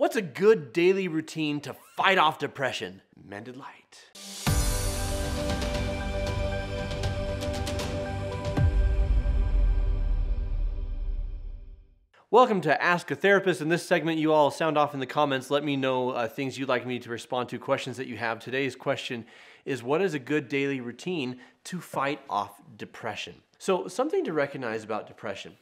What's a good daily routine to fight off depression? Mended light. Welcome to Ask a Therapist. In this segment, you all sound off in the comments. Let me know things you'd like me to respond to, questions that you have. Today's question is, what is a good daily routine to fight off depression? So something to recognize about depression,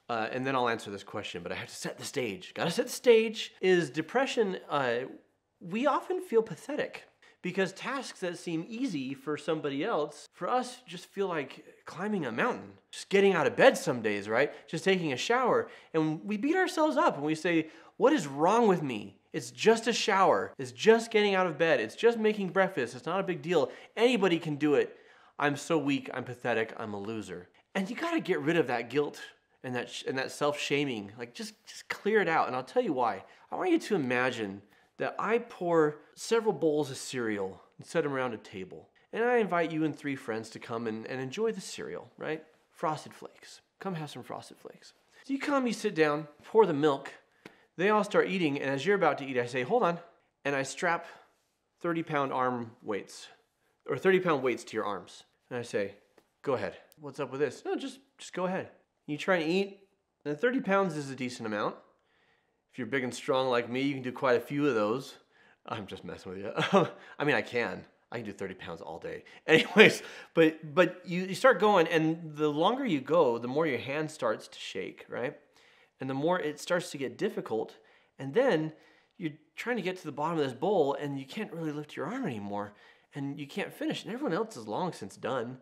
and then I'll answer this question, but I have to set the stage. Gotta set the stage. Is depression, we often feel pathetic because tasks that seem easy for somebody else, for us, just feel like climbing a mountain. Just getting out of bed some days, right? Just taking a shower. And we beat ourselves up and we say, what is wrong with me? It's just a shower. It's just getting out of bed. It's just making breakfast. It's not a big deal. Anybody can do it. I'm so weak. I'm pathetic. I'm a loser. And you got to get rid of that guilt and that self-shaming. Like just clear it out. And I'll tell you why. I want you to imagine that I pour several bowls of cereal and set them around a table. And I invite you and 3 friends to come and enjoy the cereal, right? Frosted Flakes. Come have some Frosted Flakes. So you come, you sit down, pour the milk. They all start eating, and as you're about to eat, I say, hold on. And I strap 30-pound arm weights, or 30-pound weights to your arms. And I say, go ahead. What's up with this? No, just go ahead. You try and eat, and 30 pounds is a decent amount. If you're big and strong like me, you can do quite a few of those. I'm just messing with you. I mean, I can do 30 pounds all day. Anyways, but you start going, and the longer you go, the more your hand starts to shake, right? And the more it starts to get difficult, and then you're trying to get to the bottom of this bowl, and you can't really lift your arm anymore, and you can't finish, and everyone else is long since done.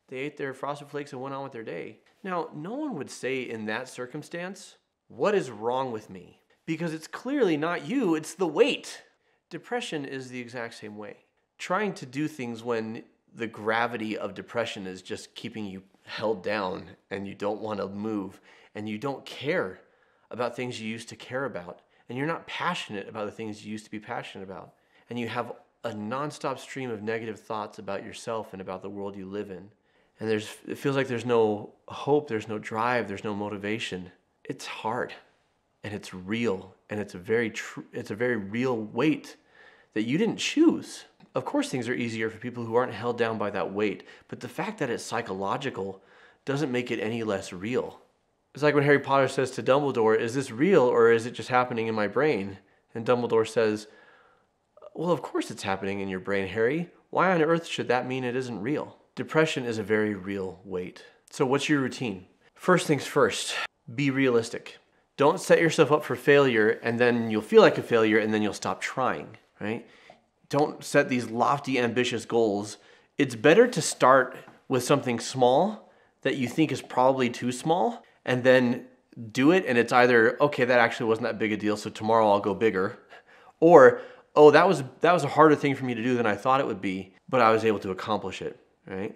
They ate their Frosted Flakes and went on with their day. Now, no one would say in that circumstance, what is wrong with me? Because it's clearly not you, it's the weight. Depression is the exact same way. Trying to do things when the gravity of depression is just keeping you held down and you don't want to move and you don't care about things you used to care about and you're not passionate about the things you used to be passionate about and you have a nonstop stream of negative thoughts about yourself and about the world you live in. And it feels like there's no hope, there's no drive, there's no motivation. It's hard and it's real and it's a very real weight that you didn't choose. Of course things are easier for people who aren't held down by that weight, but the fact that it's psychological doesn't make it any less real. It's like when Harry Potter says to Dumbledore, is this real or is it just happening in my brain? And Dumbledore says, well, of course it's happening in your brain, Harry. Why on earth should that mean it isn't real? Depression is a very real weight. So what's your routine? First things first, be realistic. Don't set yourself up for failure and then you'll feel like a failure and then you'll stop trying, right? Don't set these lofty, ambitious goals. It's better to start with something small that you think is probably too small and then do it and it's either, okay, that actually wasn't that big a deal, so tomorrow I'll go bigger. Or, oh, that was a harder thing for me to do than I thought it would be, but I was able to accomplish it, right?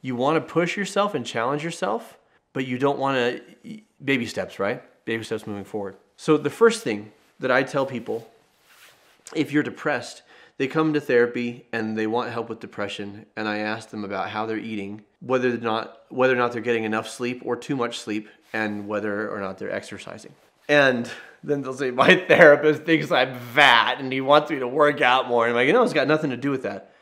You want to push yourself and challenge yourself, but you don't want to, baby steps, right? Baby steps moving forward. So the first thing that I tell people, if you're depressed, they come to therapy and they want help with depression, and I ask them about how they're eating, whether or not they're getting enough sleep or too much sleep, and whether or not they're exercising. And then they'll say, my therapist thinks I'm fat and he wants me to work out more. And I'm like, it's got nothing to do with that.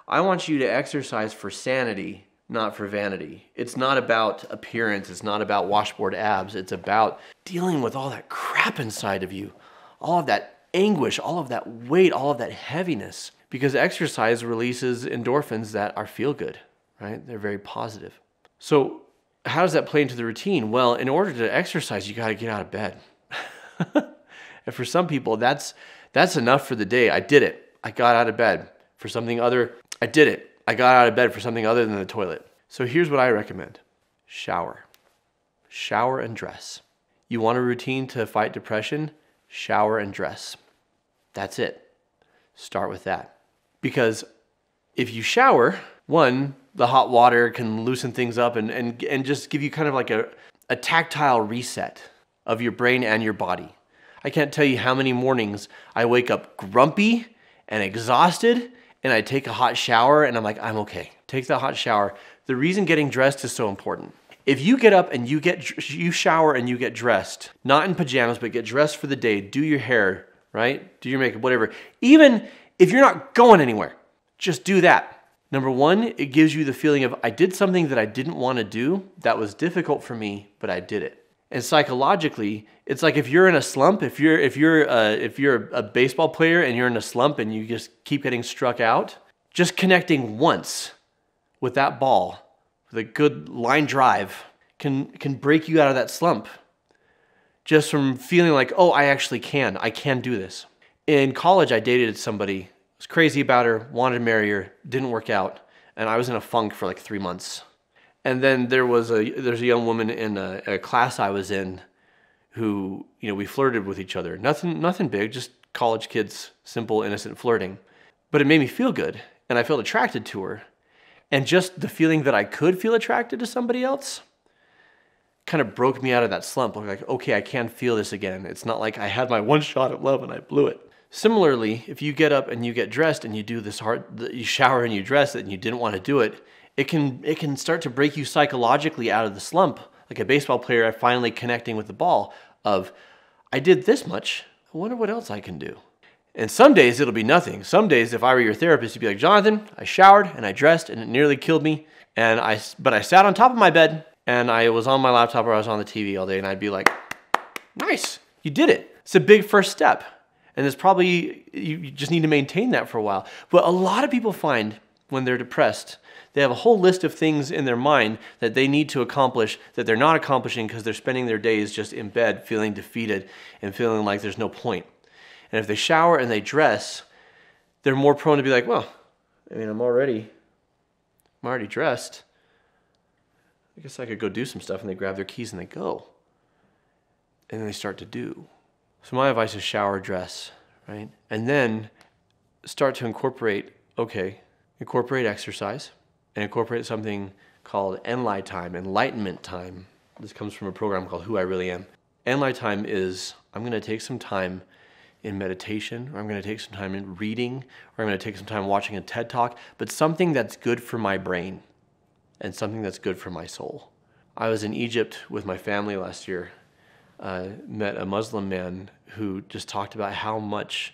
I want you to exercise for sanity, not for vanity. It's not about appearance. It's not about washboard abs. It's about dealing with all that crap inside of you, all of that anguish, all of that weight, all of that heaviness, because exercise releases endorphins that are feel good, right? They're very positive. So how does that play into the routine? Well, in order to exercise, you got to get out of bed. And for some people, that's enough for the day. I did it. I got out of bed. For something other, I did it. I got out of bed for something other than the toilet. So here's what I recommend. Shower. Shower and dress. You want a routine to fight depression? Shower and dress. That's it. Start with that. Because if you shower, one, the hot water can loosen things up and just give you kind of like a tactile reset of your brain and your body. I can't tell you how many mornings I wake up grumpy and exhausted and I take a hot shower and I'm like, I'm okay. Take the hot shower. The reason getting dressed is so important. If you get up and you shower and you get dressed, not in pajamas, but get dressed for the day, do your hair, right? Do your makeup, whatever. Even if you're not going anywhere, just do that. Number one, it gives you the feeling of, I did something that I didn't want to do, that was difficult for me, but I did it. And psychologically, it's like if you're in a slump, if you're a baseball player and you're in a slump and you just keep getting struck out, just connecting once with that ball, with a good line drive, can break you out of that slump. Just from feeling like, oh, I can do this. In college, I dated somebody, was crazy about her, wanted to marry her, didn't work out, and I was in a funk for like 3 months. And then there's a young woman in a class I was in who, we flirted with each other. Nothing big, just college kids, simple, innocent flirting. But it made me feel good, and I felt attracted to her. And just the feeling that I could feel attracted to somebody else kind of broke me out of that slump. I'm like, okay, I can feel this again. It's not like I had my one shot at love and I blew it. Similarly, if you get up and you get dressed and you do this you shower and you dress and you didn't want to do it, it can start to break you psychologically out of the slump. Like a baseball player finally connecting with the ball of, I did this much, I wonder what else I can do. And some days it'll be nothing. Some days, if I were your therapist, you'd be like, Jonathan, I showered and I dressed and it nearly killed me. But I sat on top of my bed and I was on my laptop or I was on the TV all day, and I'd be like, nice, you did it. It's a big first step. And it's probably, you just need to maintain that for a while. But a lot of people find when they're depressed, they have a whole list of things in their mind that they need to accomplish that they're not accomplishing because they're spending their days just in bed feeling defeated and feeling like there's no point. And if they shower and they dress, they're more prone to be like, well, I mean, I'm already dressed. I guess I could go do some stuff. And they grab their keys and they go. And then they start to do. So my advice is shower, dress, right? And then start to incorporate exercise and incorporate something called Enlightenment time. This comes from a program called Who I Really Am. Enlightenment time is, I'm going to take some time in meditation, or I'm going to take some time in reading, or I'm going to take some time watching a TED Talk, but something that's good for my brain and something that's good for my soul. I was in Egypt with my family last year. Met a Muslim man who just talked about how much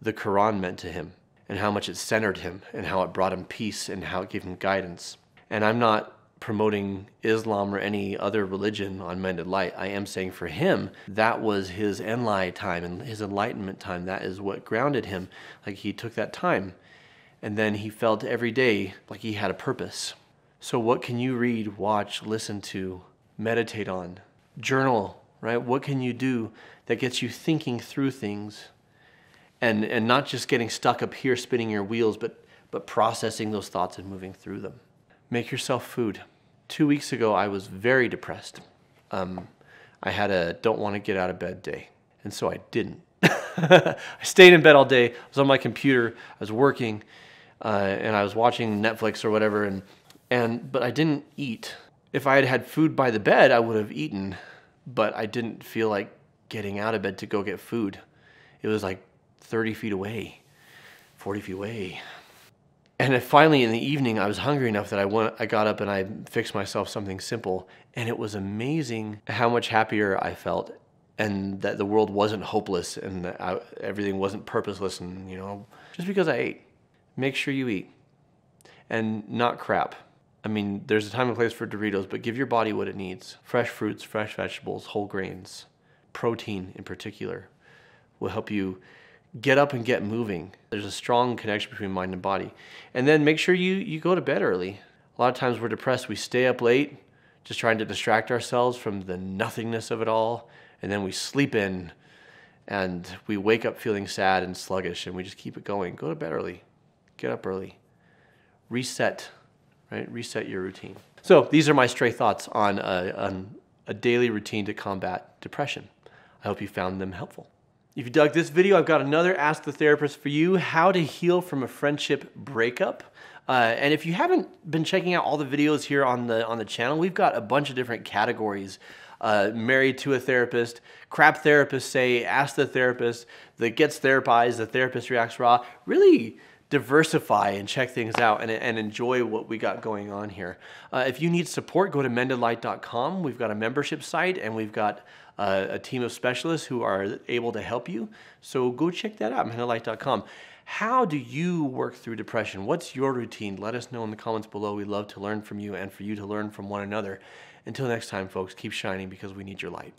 the Quran meant to him and how much it centered him and how it brought him peace and how it gave him guidance. And I'm not promoting Islam or any other religion on Mended Light. I am saying for him, that was his Enlightenment time and his enlightenment time. That is what grounded him. Like he took that time and then he felt every day like he had a purpose. So what can you read, watch, listen to, meditate on, journal, right? What can you do that gets you thinking through things and not just getting stuck up here spinning your wheels, but processing those thoughts and moving through them. Make yourself food. 2 weeks ago, I was very depressed. I had a don't want to get out of bed day, and so I didn't. I stayed in bed all day. I was on my computer. I was working, and I was watching Netflix or whatever, but I didn't eat. If I had had food by the bed, I would have eaten, but I didn't feel like getting out of bed to go get food. It was like 30 feet away, 40 feet away. And then finally in the evening, I was hungry enough that I got up and I fixed myself something simple. And it was amazing how much happier I felt and that the world wasn't hopeless and that everything wasn't purposeless. And, just because I ate, make sure you eat and not crap. I mean, there's a time and place for Doritos, but give your body what it needs. Fresh fruits, fresh vegetables, whole grains, protein in particular will help you get up and get moving. There's a strong connection between mind and body. And then make sure you go to bed early. A lot of times we're depressed. We stay up late just trying to distract ourselves from the nothingness of it all. And then we sleep in and we wake up feeling sad and sluggish and we just keep it going. Go to bed early. Get up early. Reset, right? Reset your routine. So these are my stray thoughts on a daily routine to combat depression. I hope you found them helpful. If you dug this video, I've got another Ask the Therapist for you, how to heal from a friendship breakup. And if you haven't been checking out all the videos here on the channel, we've got a bunch of different categories. Married to a therapist, crap therapists say, ask the therapist, that gets therapized, the therapist reacts raw. Really diversify and check things out and enjoy what we got going on here. If you need support, go to mendedlight.com. We've got a membership site and we've got a team of specialists who are able to help you. So go check that out, mendedlight.com. How do you work through depression? What's your routine? Let us know in the comments below. We'd love to learn from you and for you to learn from one another. Until next time, folks, keep shining because we need your light.